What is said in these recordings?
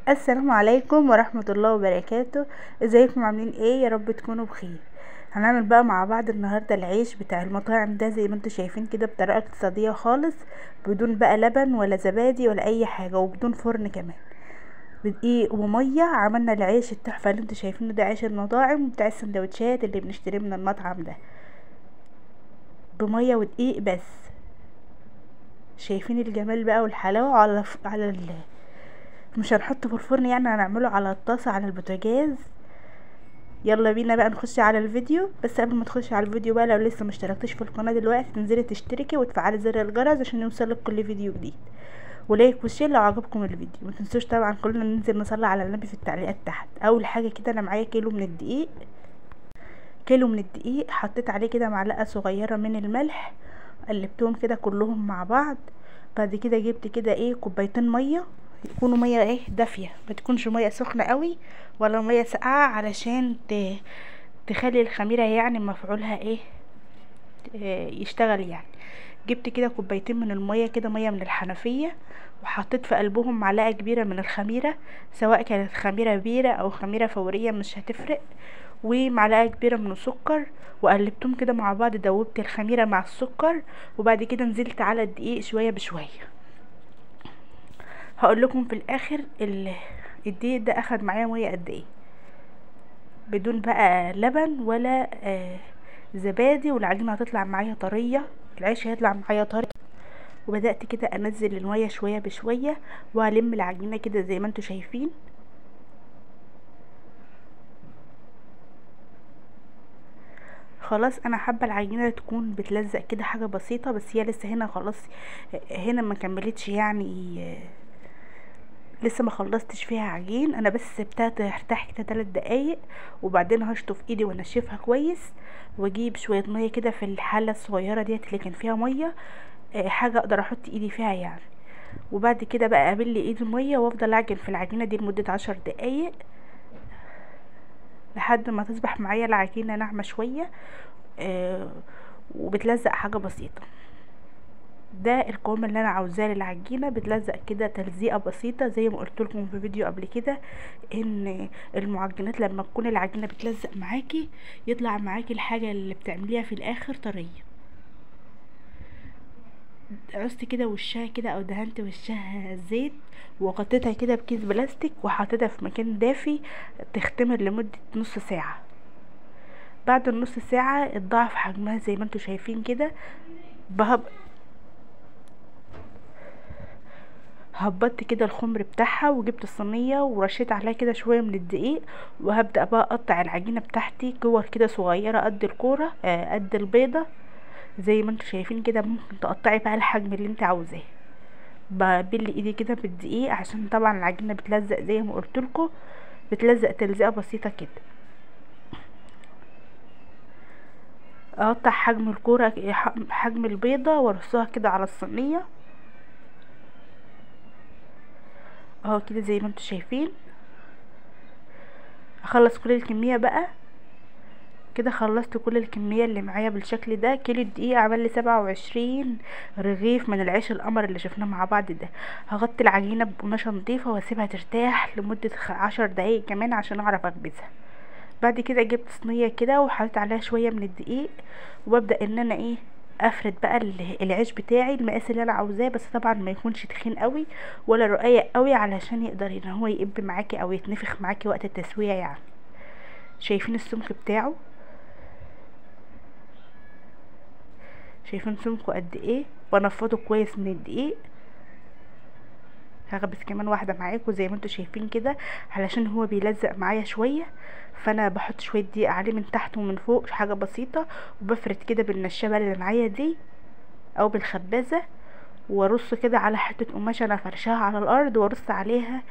السلام عليكم ورحمة الله وبركاته. ازيكم عاملين ايه؟ يا رب تكونوا بخير. هنعمل بقى مع بعض النهاردة العيش بتاع المطاعم ده زي ما انتوا شايفين كده بطريقة اقتصادية خالص، بدون بقى لبن ولا زبادي ولا اي حاجة، وبدون فرن كمان، بدقيق ومية. عملنا العيش التحفة اللي انتوا شايفينه ده، عيش المطاعم بتاع السندوتشات اللي بنشتريه من المطعم ده، بمية ودقيق بس. شايفين الجمال بقى والحلاوة مش هنحطه في الفرن، يعني هنعمله على الطاسة على البوتاجاز. يلا بينا بقى نخش على الفيديو. بس قبل ما تخش على الفيديو بقى، لو لسه مشتركتش في القناه دلوقتي تنزلي تشتركي وتفعلي زر الجرس عشان يوصلك كل فيديو جديد، ولايك وشير لو عجبكم الفيديو. ما تنسوش طبعا كلنا ننزل نصلي على النبي في التعليقات تحت. اول حاجه كده انا معايا كيلو من الدقيق، حطيت عليه كده معلقه صغيره من الملح، قلبتهم كده كلهم مع بعض. بعد كده جبت كده كوبايتين ميه، يكونوا ميه دافيه، ما تكونش ميه سخنه قوي ولا ميه ساقعه، علشان تخلي الخميره يعني مفعولها يشتغل يعني. جبت كده كوبايتين من الميه كده، ميه من الحنفيه، وحطيت في قلبهم معلقه كبيره من الخميره، سواء كانت خميره بيره او خميره فوريه مش هتفرق، ومعلقه كبيره من السكر، وقلبتهم كده مع بعض. دوبت الخميره مع السكر، وبعد كده نزلت على الدقيق شويه بشويه. هقول لكم في الاخر الدقيق ده اخد معايا ميه قد ايه، بدون بقى لبن ولا زبادي، والعجينه هتطلع معايا طريه، العيش هيطلع معايا طري. وبدات كده انزل الميه شويه بشويه، والم العجينه كده زي ما انتوا شايفين. خلاص انا حابه العجينه تكون بتلزق كده حاجه بسيطه، بس هي لسه هنا خلاص، هنا ما كملتش يعني، لسه ما خلصتش فيها عجين. انا بس سبتها ترتاح كده 3 دقايق، وبعدين هشطف ايدي وانشفها كويس، واجيب شويه ميه كده في الحله الصغيره ديت اللي كان فيها ميه، حاجه اقدر احط ايدي فيها يعني. وبعد كده بقى ابل ايدي ميه، وافضل اعجن في العجينه دي لمده 10 دقايق لحد ما تصبح معايا العجينه ناعمه شويه، وبتلزق حاجه بسيطه. ده القوام اللي انا عاوزاه للعجينه، بتلزق كده تلزيقه بسيطه زي ما قلت لكم في فيديو قبل كده، ان المعجنات لما تكون العجينه بتلزق معاكي يطلع معاكي الحاجه اللي بتعمليها في الاخر طريه. عوزت كده وشها كده، او دهنت وشها زيت، وغطيتها كده بكيس بلاستيك، وحطيتها في مكان دافي تختمر لمده نص ساعه. بعد النص ساعه اتضاعف حجمها زي ما انتوا شايفين كده. هبطت كده الخمر بتاعها، وجبت الصينيه ورشيت عليها كده شويه من الدقيق، وهبدا بقى اقطع العجينه بتاعتي كور كده صغيره قد الكوره، قد البيضه زي ما انتوا شايفين كده. ممكن تقطعي بقى الحجم اللي انت عاوزاه. ببل ايدي كده بالدقيق عشان طبعا العجينه بتلزق زي ما قلت لكم، بتلزق تلزيقه بسيطه كده. اقطع حجم الكوره، حجم البيضه، وارصها كده على الصينيه اهو كده زي ما انتوا شايفين. اخلص كل الكميه بقى كده. خلصت كل الكميه اللي معايا بالشكل ده. كيلو الدقيق عمل لي 27 رغيف من العيش القمر اللي شفناه مع بعض ده. هغطي العجينه بقماشه نظيفه واسيبها ترتاح لمده 10 دقايق كمان عشان اعرف اخبزها. بعد كده جبت صينيه كده وحطيت عليها شويه من الدقيق، وببدا ان انا افرد بقى العيش بتاعي المقاس اللي انا عاوزاه، بس طبعا ما يكونش تخين قوي ولا رقيق قوي، علشان يقدر ان هو يقب معاكي او يتنفخ معاكي وقت التسويه يعني. شايفين السمك بتاعه؟ شايفين سمكه قد ايه؟ بنفضه كويس من الدقيق. هخبز كمان واحده معاكم زي ما انتوا شايفين كده، علشان هو بيلزق معايا شويه، فانا بحط شويه دقيق عليه من تحت ومن فوق حاجه بسيطه، وبفرد كده بالنشابه اللي معايا دي او بالخبازه، وارص كده على حته قماشه انا فرشاها على الارض، وارص عليها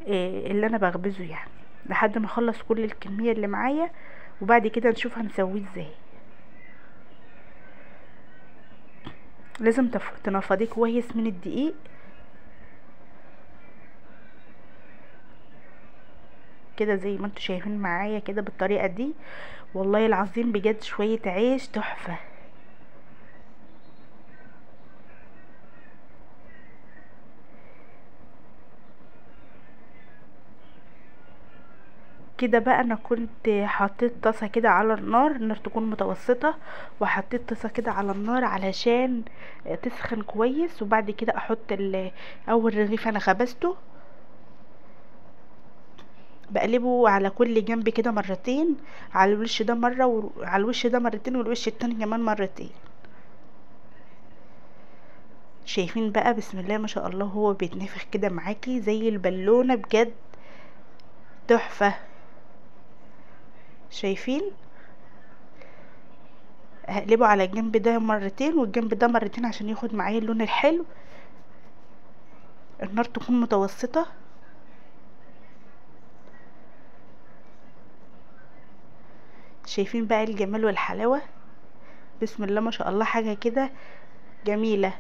اللي انا بخبزه يعني، لحد ما اخلص كل الكميه اللي معايا. وبعد كده نشوف هنسويه ازاي. لازم تنفضيه كويس من الدقيق كده زي ما انتوا شايفين معايا كده بالطريقه دي. والله العظيم بجد شويه عيش تحفه. كده بقى انا كنت حطيت طاسه كده على النار تكون متوسطه، وحطيت طاسه كده على النار علشان تسخن كويس. وبعد كده احط اول رغيف انا خبزته، بقلبه على كل جنب كده مرتين، على الوش ده مره وعلى الوش ده مرتين، والوش التاني كمان مرتين. شايفين بقى بسم الله ما شاء الله هو بيتنفخ كده معاكي زي البالونه بجد، تحفه. شايفين؟ هقلبه على الجنب ده مرتين والجنب ده مرتين عشان ياخد معايا اللون الحلو. النار تكون متوسطة. شايفين بقى الجمال والحلاوة؟ بسم الله ما شاء الله حاجة كده جميلة.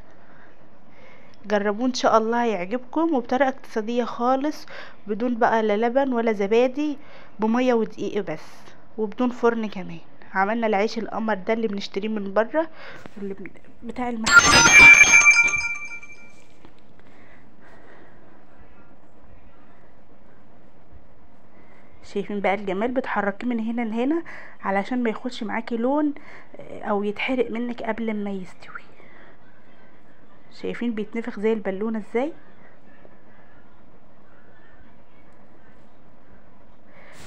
جربوه ان شاء الله هيعجبكم، وبطريقة اقتصادية خالص، بدون بقى لا لبن ولا زبادي، بمية ودقيق بس، وبدون فرن كمان. عملنا العيش القمر ده اللي بنشتريه من بره، اللي بتاع المحل. شايفين بقى الجمال؟ بتحركيه من هنا لهنا علشان ما ياخدش معاكي لون او يتحرق منك قبل ما يستوي. شايفين بيتنفخ زي البالونه ازاي؟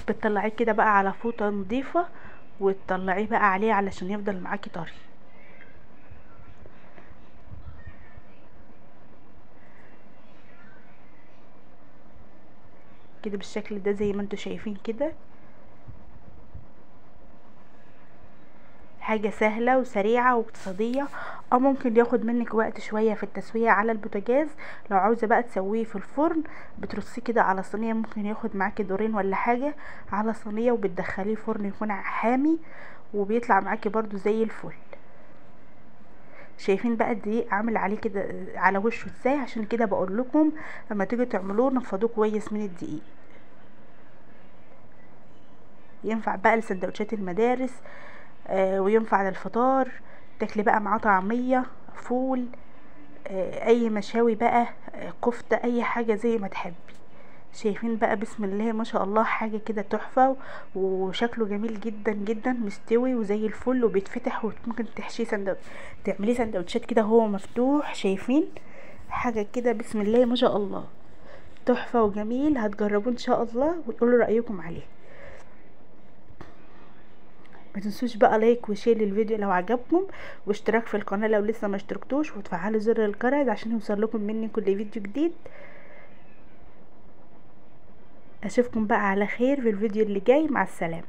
بتطلعيه كده بقى على فوطه نظيفه، وتطلعيه بقى عليه علشان يفضل معاكي طري. كده بالشكل ده زي ما انتوا شايفين كده. حاجة سهلة وسريعة واقتصادية. او ممكن ياخد منك وقت شوية في التسوية على البوتاجاز. لو عاوزة بقى تسويه في الفرن بترصيه كده على صينية، ممكن ياخد معاكي دورين ولا حاجة على صينية، وبتدخليه فرن يكون حامي، وبيطلع معاكي برضو زي الفل. شايفين بقى الدقيق عامل عليه كده على وشه ازاي؟ عشان كده بقول لكم لما تيجوا تعملوه نفضوه كويس من الدقيق. ينفع بقى لسندوتشات المدارس، وينفع للفطار، تاكلي بقى معاه طعمية، فول، اي مشاوي بقى، كفتة، اي حاجة زي ما تحبي. شايفين بقى بسم الله ما شاء الله حاجة كده تحفة، وشكله جميل جدا جدا، مستوي وزي الفل، وبيتفتح، وممكن تحشيه تعمليه سندوتشات كده هو مفتوح. شايفين حاجة كده بسم الله ما شاء الله تحفة وجميل. هتجربوه ان شاء الله وتقولوا رأيكم عليه. ما تنسوش بقى لايك وشير للفيديو لو عجبكم، واشتراك في القناة لو لسه ما اشتركتوش، وتفعلوا زر الجرس عشان يوصل لكم مني كل فيديو جديد. اشوفكم بقى على خير في الفيديو اللي جاي. مع السلامة.